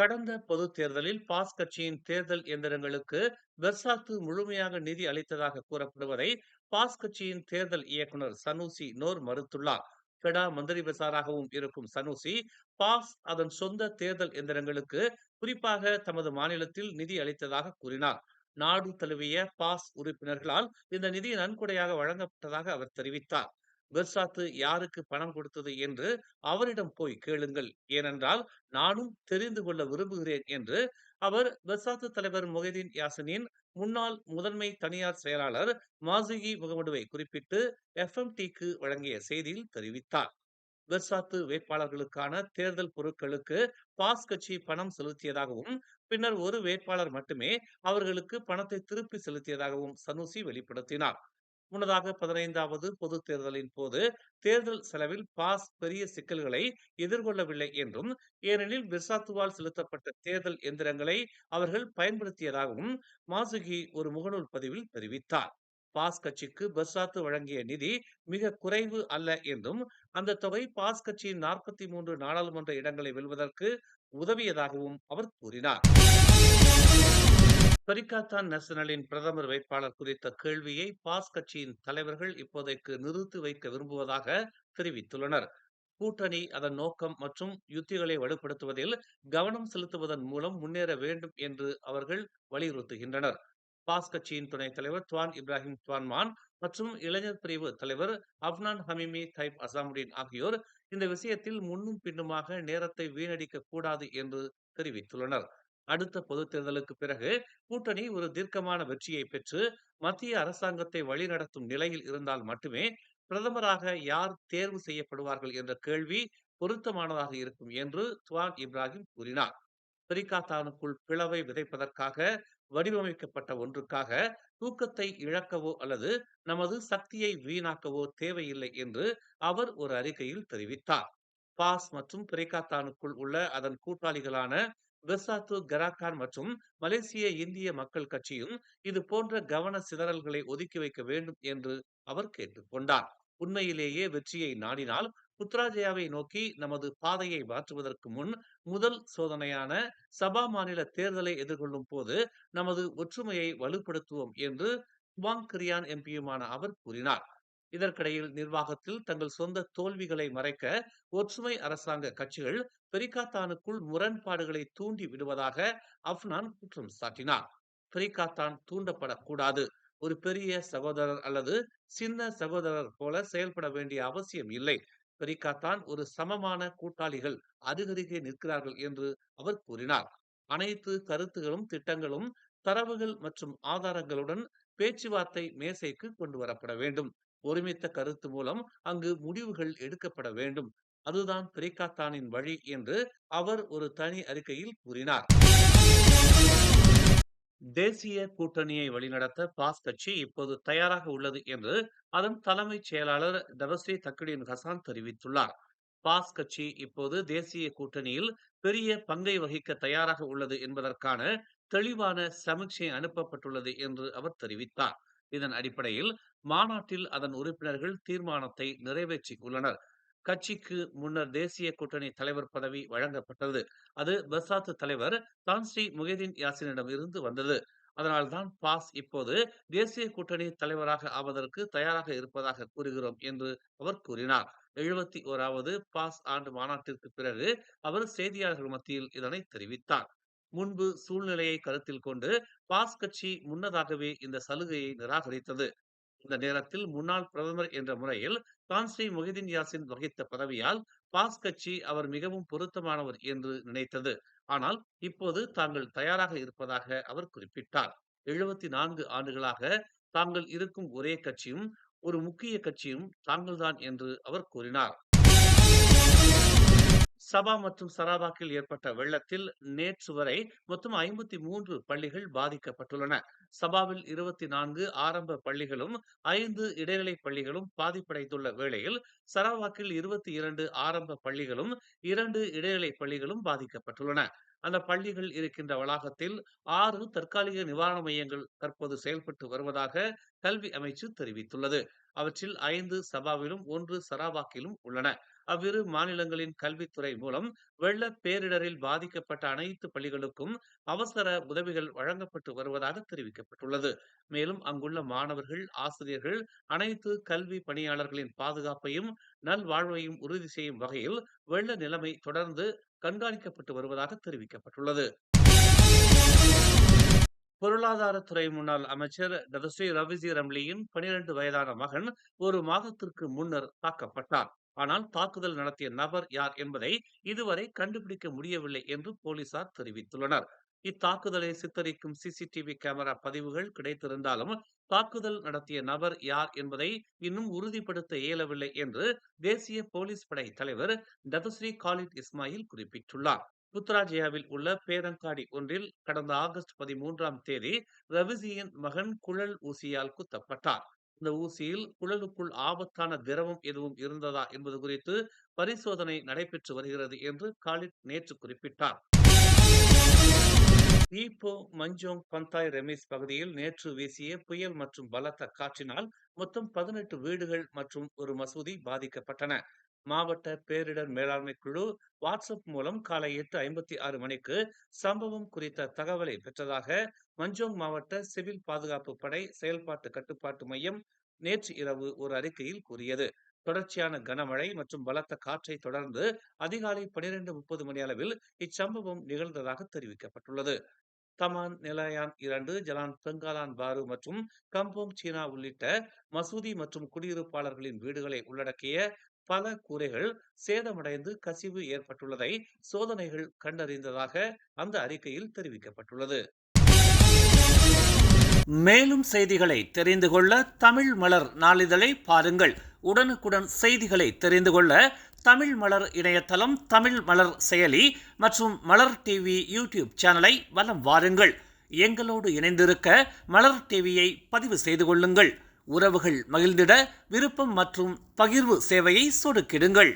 கடந்த பொதுத் தேர்தலில் பாஸ் கட்சியின் தேர்தல் எந்திரங்களுக்கு பெர்சாத்து முழுமையாக நிதி அளித்ததாக கூறப்படுவதை பாஸ் கட்சியின் தேர்தல் இயக்குனர் சனூசி நோர் மறுத்துள்ளார். பெடா மந்திரி பெசாராகவும் இருக்கும் சனூசி, பாஸ் அதன் சொந்த தேர்தல் எந்திரங்களுக்கு குறிப்பாக தமது மாநிலத்தில் நிதி அளித்ததாக கூறினார். நாடு தழுவிய பாஸ் உறுப்பினர்களால் இந்த நிதி நன்கொடையாக வழங்கப்பட்டதாக அவர் தெரிவித்தார். பெர்சாத்து யாருக்கு பணம் கொடுத்தது என்று அவரிடம் போய் கேளுங்கள், ஏனென்றால் நானும் தெரிந்து கொள்ள விரும்புகிறேன் என்று அவர் பெர்சாத்து தலைவர் மொஹிதீன் யாசினின் முன்னாள் முதன்மை தனியார் செயலாளர் மாசிகி முகமதுவை குறிப்பிட்டு எஃப்எம்டிக்கு வழங்கிய செய்தியில் தெரிவித்தார். பெர்சாத்து வேட்பாளர்களுக்கான தேர்தல் பொருட்களுக்கு பாஸ் கட்சி பணம் செலுத்தியதாகவும் பின்னர் ஒரு வேட்பாளர் மட்டுமே அவர்களுக்கு பணத்தை திருப்பி செலுத்தியதாகவும் சனூசி வெளிப்படுத்தினார். முன்னதாக 15வது பொதுத் தேர்தலின் போது தேர்தல் செலவில் பாஸ் பெரிய சிக்கல்களை எதிர்கொள்ளவில்லை என்றும், ஏனெனில் பிர்சாத்துவால் செலுத்தப்பட்ட தேர்தல் எந்திரங்களை அவர்கள் பயன்படுத்தியதாகவும் மாசுகி ஒரு முகநூல் பதிவில் தெரிவித்தார். பாஸ் கட்சிக்கு பெர்சாத்து வழங்கிய நிதி மிக குறைவு அல்ல என்றும், அந்த தொகை பாஸ் கட்சியின் 43 நாடாளுமன்ற இடங்களை வெல்வதற்கு உதவியதாகவும் அவர் கூறினார். பெரிகாத்தான் நேஷனலின் பிரதமர் வேட்பாளர் குறித்த கேள்வியை பாஸ் கட்சியின் தலைவர்கள் இப்போதைக்கு நிறுத்தி வைக்க விரும்புவதாக தெரிவித்துள்ளனர். கூட்டணி அதன் நோக்கம் மற்றும் யுத்திகளை வலுப்படுத்துவதில் கவனம் செலுத்துவதன் மூலம் முன்னேற வேண்டும் என்று அவர்கள் வலியுறுத்துகின்றனர். பாஸ் கட்சியின் துணைத் தலைவர் துவான் இப்ராஹிம் துவான்மான் மற்றும் இளைஞர் பிரிவு தலைவர் அப்னான் ஹமிமி தைப் அசாமுடீன் ஆகியோர் இந்த விஷயத்தில் முன்னும் பின்னுமாக நேரத்தை வீணடிக்க கூடாது என்று தெரிவித்துள்ளனர். அடுத்த பொதுத் தேர்தலுக்கு பிறகு கூட்டணி ஒரு தீர்க்கமான வெற்றியை பெற்று மத்திய அரசாங்கத்தை வழிநடத்தும் நிலையில் இருந்தால் மட்டுமே பிரதமராக யார் தேர்வு செய்யப்படுவார்கள் என்ற கேள்வி பொருத்தமானதாக இருக்கும் என்று துவான் இப்ராஹிம் கூறினார். பெரிகாத்தானுக்குள் பிளவை விதைப்பதற்காக வடிவமைக்கப்பட்ட ஒன்றுக்காக தூக்கத்தை இழக்கவோ அல்லது நமது சக்தியை வீணாக்கவோ தேவையில்லை என்று அவர் ஒரு அறிக்கையில் தெரிவித்தார். பாஸ் மற்றும் பெரிகாத்தானுக்குள் உள்ள அதன் கூட்டாளிகளான பெர்சாத்து கெராக்கான் மற்றும் மலேசிய இந்திய மக்கள் கட்சியும் இது போன்ற கவன சிதறல்களை ஒதுக்கி வைக்க வேண்டும் என்று அவர் கேட்டுக்கொண்டார். உண்மையிலேயே வெற்றியை நாடினால் புத்ராஜயாவை நோக்கி நமது பாதையை மாற்றுவதற்கு முன் முதல் சோதனையான சபா மாநில தேர்தலை எதிர்கொள்ளும் போது நமது ஒற்றுமையை வலுப்படுத்துவோம் என்று குவாங் கிரியான் எம்பியுமான அவர் கூறினார். இதற்கிடையில் நிர்வாகத்தில் தங்கள் சொந்த தோல்விகளை மறைக்க ஒற்றுமை அரசாங்க கட்சிகள் பெரிகாத்தானுக்குள் முரண்பாடுகளை தூண்டி விடுவதாக அப்னான் குற்றம் சாட்டினார். பெரிகாத்தான் தூண்டப்படக்கூடாது. ஒரு பெரிய சகோதரர் அல்லது சின்ன சகோதரர் போல செயல்பட வேண்டிய அவசியம் இல்லை. பெரிகாத்தான் ஒரு சமமான கூட்டாளிகள் அருகருகே நிற்கிறார்கள் என்று அவர் கூறினார். அனைத்து கருத்துகளும் திட்டங்களும் தரவுகள் மற்றும் ஆதாரங்களுடன் பேச்சுவார்த்தை மேசைக்கு கொண்டு வரப்பட வேண்டும். ஒருமித்த கருத்து மூலம் அங்கு முடிவுகள் எடுக்கப்பட வேண்டும். அதுதான் பெரிகாத்தானின் வழி என்று அவர் ஒரு தனி அறிக்கையில் கூறினார். தேசிய கூட்டணியை வழிநடத்த பாஸ் கட்சி இப்போது தயாராக உள்ளது என்று அதன் தலைமைச் செயலாளர் டபஸ்ரீ தக்குடின் ஹசான் தெரிவித்துள்ளார். பாஸ் கட்சி இப்போது தேசிய கூட்டணியில் பெரிய பங்கை வகிக்க தயாராக உள்ளது என்பதற்கான தெளிவான சமிக்ஞை அனுப்பப்பட்டுள்ளது என்று அவர் தெரிவித்தார். இதன் அடிப்படையில் மாநாட்டில் அதன் உறுப்பினர்கள் தீர்மானத்தை நிறைவேற்றி உள்ளனர். கட்சிக்கு முன்னர் தேசிய கூட்டணி தலைவர் பதவி வழங்கப்பட்டது. அது பெர்சாத்து தலைவர் தான்ஸ்ரீ முஹிதீன் யாசினிடம் இருந்து வந்தது. அதனால்தான் பாஸ் இப்போது தேசிய கூட்டணி தலைவராக ஆவதற்கு தயாராக இருப்பதாக கூறுகிறோம் என்று அவர் கூறினார். 71வது பாஸ் ஆண்டு மாநாட்டிற்கு பிறகு அவர் செய்தியாளர்கள் மத்தியில் இதனை தெரிவித்தார். முன்பு சூழ்நிலையை கருத்தில் கொண்டு பாஸ் கட்சி முன்னதாகவே இந்த சலுகையை நிராகரித்தது. இந்த நேரத்தில் முன்னாள் பிரதமர் என்ற முறையில் தான்ஸ்ரீ முஹிதீன் யாசின் வகித்த பதவியால் பாஸ் கட்சி அவர் மிகவும் பொருத்தமானவர் என்று நினைத்தது. ஆனால் இப்போது தாங்கள் தயாராக இருப்பதாக அவர் குறிப்பிட்டார். 74 ஆண்டுகளாக தாங்கள் இருக்கும் ஒரே கட்சியும் ஒரு முக்கிய கட்சியும் தாங்கள்தான் என்று அவர் கூறினார். சபா மற்றும் சரவாக்கில் ஏற்பட்ட வெள்ளத்தில் நேற்று வரை மொத்தம் 53 பள்ளிகள் பாதிக்கப்பட்டுள்ளன. சபாவில் 24 ஆரம்ப பள்ளிகளும் 5 இடைநிலை பள்ளிகளும் பாதிப்படைந்துள்ள வேளையில் சரவாக்கில் 22 ஆரம்ப பள்ளிகளும் 2 இடைநிலை பள்ளிகளும் பாதிக்கப்பட்டுள்ளன. அந்த பள்ளிகள் இருக்கின்ற வளாகத்தில் 6 தற்காலிக நிவாரண மையங்கள் தற்போது செயல்பட்டு வருவதாக கல்வி அமைச்சு தெரிவித்துள்ளது. அவற்றில் 5 சபாவிலும் 1 சரவாக்கிலும் உள்ளன. அவ்விரு மாநிலங்களின் கல்வித்துறை மூலம் வெள்ள பேரிடரில் பாதிக்கப்பட்ட அனைத்து பள்ளிகளுக்கும் அவசர உதவிகள் வழங்கப்பட்டு வருவதாக தெரிவிக்கப்பட்டுள்ளது. மேலும் அங்குள்ள மாணவர்கள், ஆசிரியர்கள், அனைத்து கல்வி பணியாளர்களின் பாதுகாப்பையும் நல்வாழ்வையும் உறுதி செய்யும் வகையில் வெள்ள நிலைமை தொடர்ந்து கண்காணிக்கப்பட்டு வருவதாக தெரிவிக்கப்பட்டுள்ளது. பொருளாதாரத்துறை முன்னாள் அமைச்சர் டதஸ்ரீ ரவிஜி ரம்லியின் 12 வயதான மகன் ஒரு மாதத்திற்கு முன்னர் தாக்கப்பட்டார். ஆனால் தாக்குதல் நடத்திய நபர் யார் என்பதை இதுவரை கண்டுபிடிக்க முடியவில்லை என்று போலீசார் தெரிவித்துள்ளனர். இத்தாக்குதலை சித்தரிக்கும் சிசிடிவி கேமரா பதிவுகள் கிடைத்திருந்தாலும் தாக்குதல் நடத்திய நபர் யார் என்பதை இன்னும் உறுதிப்படுத்த இயலவில்லை என்று தேசிய போலீஸ் படை தலைவர் டதஸ்ரீ காலித் இஸ்மாயில் குறிப்பிட்டுள்ளார். புத்ராஜயாவில் உள்ள பேரங்காடி ஒன்றில் கடந்த ஆகஸ்ட் 13ஆம் தேதி ரவிசியின் மகன் குழல் ஊசியால் குத்தப்பட்டார். இந்த ஊசியில் குழலுக்குள் ஆபத்தான திரவம் எதுவும் இருந்ததா என்பது குறித்து பரிசோதனை நடைபெற்று வருகிறது என்று காலித் நேற்று குறிப்பிட்டார். ஈப்போ மஞ்சோங் பந்தாய் ரெமிஸ் பகுதியில் நேற்று வீசிய புயல் மற்றும் பலத்த காற்றினால் மொத்தம் 18 வீடுகள் மற்றும் ஒரு மசூதி பாதிக்கப்பட்டன. மாவட்ட பேரிடர் மேலாண்மை குழு வாட்ஸ்அப் மூலம் காலை 8:56 மணிக்கு சம்பவம் குறித்த தகவலை பெற்றதாக மஞ்சோங் மாவட்ட சிவில் பாதுகாப்பு படை செயல்பாட்டு கட்டுப்பாட்டு மையம் நேற்று இரவு ஒரு அறிக்கையில் கூறியது. தொடர்ச்சியான கனமழை மற்றும் பலத்த காற்றை தொடர்ந்து அதிகாலை 12:30 மணி அளவில் இச்சம்பவம் நிகழ்ந்ததாக தெரிவிக்கப்பட்டுள்ளது. தமான் நிலையான் 2, ஜலான் பெங்காலான் பாரு மற்றும் கம்போங் சீனா உள்ளிட்ட மசூதி மற்றும் குடியிருப்பாளர்களின் வீடுகளை உள்ளடக்கிய பல கூரைகள் சேதமடைந்து கசிவு ஏற்பட்டுள்ளதை சோதனைகள் கண்டறிந்ததாக அந்த அறிக்கையில் தெரிவிக்கப்பட்டுள்ளது. மேலும் செய்திகளை தெரிந்து கொள்ள தமிழ் மலர் நாளிதழை பாருங்கள். உடனுக்குடன் செய்திகளை தெரிந்து கொள்ள தமிழ் மலர் இணையதளம், தமிழ் மலர் செயலி மற்றும் மலர் டிவி யூடியூப் சேனலை வலம் வாருங்கள். எங்களோடு இணைந்திருக்க மலர் டிவியை பதிவு செய்து கொள்ளுங்கள். உறவுகள் மகிழ்ந்திட விருப்பம் மற்றும் பகிர்வு சேவையை சொடுக்கிடுங்கள்.